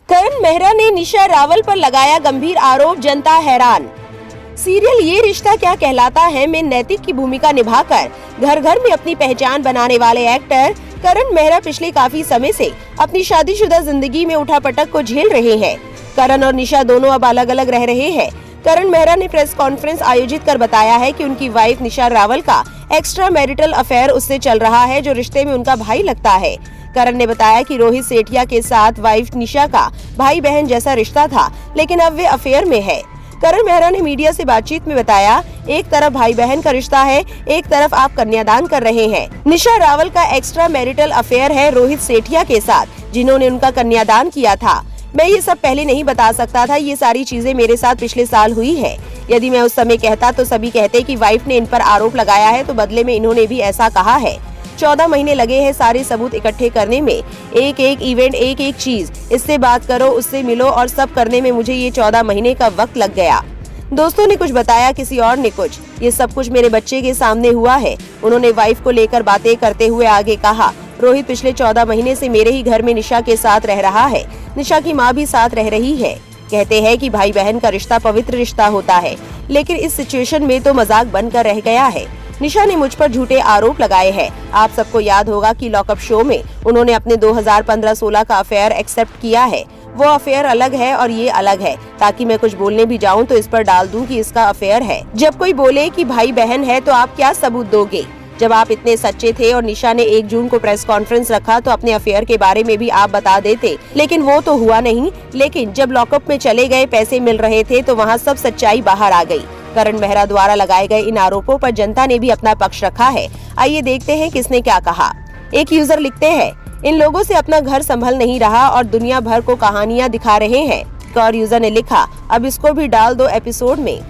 करण मेहरा ने निशा रावल पर लगाया गंभीर आरोप, जनता हैरान। सीरियल ये रिश्ता क्या कहलाता है में नैतिक की भूमिका निभाकर घर घर में अपनी पहचान बनाने वाले एक्टर करण मेहरा पिछले काफी समय से अपनी शादीशुदा जिंदगी में उठापटक को झेल रहे हैं। करण और निशा दोनों अब अलग अलग रह रहे हैं। करण मेहरा ने प्रेस कॉन्फ्रेंस आयोजित कर बताया है कि उनकी वाइफ निशा रावल का एक्स्ट्रा मैरिटल अफेयर उससे चल रहा है, जो रिश्ते में उनका भाई लगता है। करण ने बताया कि रोहित सेठिया के साथ वाइफ निशा का भाई बहन जैसा रिश्ता था, लेकिन अब वे अफेयर में है। करण मेहरा ने मीडिया से बातचीत में बताया, एक तरफ भाई बहन का रिश्ता है, एक तरफ आप कन्यादान कर रहे हैं। निशा रावल का एक्स्ट्रा मैरिटल अफेयर है रोहित सेठिया के साथ, जिन्होंने उनका कन्यादान किया था। मैं ये सब पहले नहीं बता सकता था, ये सारी चीजें मेरे साथ पिछले साल हुई है। यदि मैं उस समय कहता तो सभी कहते कि वाइफ ने इन पर आरोप लगाया है, तो बदले में इन्होंने भी ऐसा कहा है। 14 महीने लगे हैं सारे सबूत इकट्ठे करने में, एक एक इवेंट, एक एक चीज, इससे बात करो, उससे मिलो और सब करने में मुझे ये 14 महीने का वक्त लग गया। दोस्तों ने कुछ बताया, किसी और ने कुछ। ये सब कुछ मेरे बच्चे के सामने हुआ है। उन्होंने वाइफ को लेकर बातें करते हुए आगे कहा, रोहित पिछले 14 महीने से मेरे ही घर में निशा के साथ रह रहा है। निशा की माँ भी साथ रह रही है। कहते हैं कि भाई बहन का रिश्ता पवित्र रिश्ता होता है, लेकिन इस सिचुएशन में तो मजाक बनकर रह गया है। निशा ने मुझ पर झूठे आरोप लगाए हैं। आप सबको याद होगा कि लॉकअप शो में उन्होंने अपने 2015-16 का अफेयर एक्सेप्ट किया है। वो अफेयर अलग है और ये अलग है, ताकि मैं कुछ बोलने भी जाऊं तो इस पर डाल दूं कि इसका अफेयर है। जब कोई बोले कि भाई बहन है तो आप क्या सबूत दोगे? जब आप इतने सच्चे थे और निशा ने 1 जून को प्रेस कॉन्फ्रेंस रखा तो अपने अफेयर के बारे में भी आप बता देते, लेकिन वो तो हुआ नहीं। लेकिन जब लॉकअप में चले गए, पैसे मिल रहे थे, तो वहाँ सब सच्चाई बाहर आ गई। करण मेहरा द्वारा लगाए गए इन आरोपों पर जनता ने भी अपना पक्ष रखा है। आइए देखते हैं किसने क्या कहा। एक यूजर लिखते हैं, इन लोगों से अपना घर संभल नहीं रहा और दुनिया भर को कहानियां दिखा रहे हैं। एक और यूजर ने लिखा, अब इसको भी डाल दो एपिसोड में।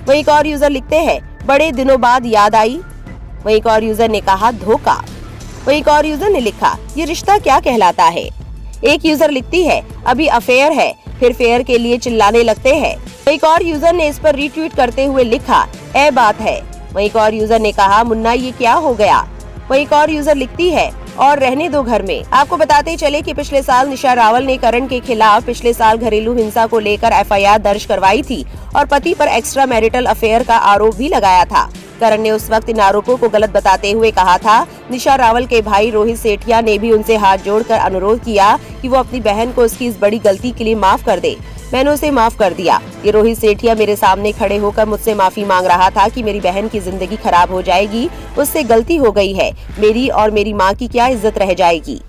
वही एक और यूजर लिखते हैं, बड़े दिनों बाद याद आई। वही एक और यूजर ने कहा, धोखा। वही एक और यूजर ने लिखा, ये रिश्ता क्या कहलाता है। एक यूजर लिखती है, अभी अफेयर है, फिर फेयर के लिए चिल्लाने लगते हैं। एक और यूजर ने इस पर रीट्वीट करते हुए लिखा, ए बात है। वही एक और यूजर ने कहा, मुन्ना ये क्या हो गया। वही एक और यूजर लिखती है, और रहने दो घर में। आपको बताते चले कि पिछले साल निशा रावल ने करण के खिलाफ पिछले साल घरेलू हिंसा को लेकर एफआईआर दर्ज करवाई थी और पति पर एक्स्ट्रा मैरिटल अफेयर का आरोप भी लगाया था। करण ने उस वक्त इन आरोपों को गलत बताते हुए कहा था, निशा रावल के भाई रोहित सेठिया ने भी उनसे हाथ जोड़कर अनुरोध किया कि वो अपनी बहन को उसकी इस बड़ी गलती के लिए माफ कर दे। मैंने उसे माफ कर दिया। ये रोहित सेठिया मेरे सामने खड़े होकर मुझसे माफी मांग रहा था कि मेरी बहन की जिंदगी खराब हो जाएगी, उससे गलती हो गई है, मेरी और मेरी माँ की क्या इज्जत रह जाएगी।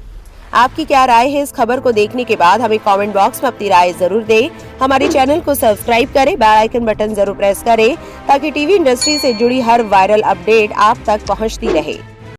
आपकी क्या राय है इस खबर को देखने के बाद? हमें कमेंट बॉक्स में अपनी राय जरूर दें। हमारे चैनल को सब्सक्राइब करें, बेल आइकन बटन जरूर प्रेस करें, ताकि टीवी इंडस्ट्री से जुड़ी हर वायरल अपडेट आप तक पहुंचती रहे।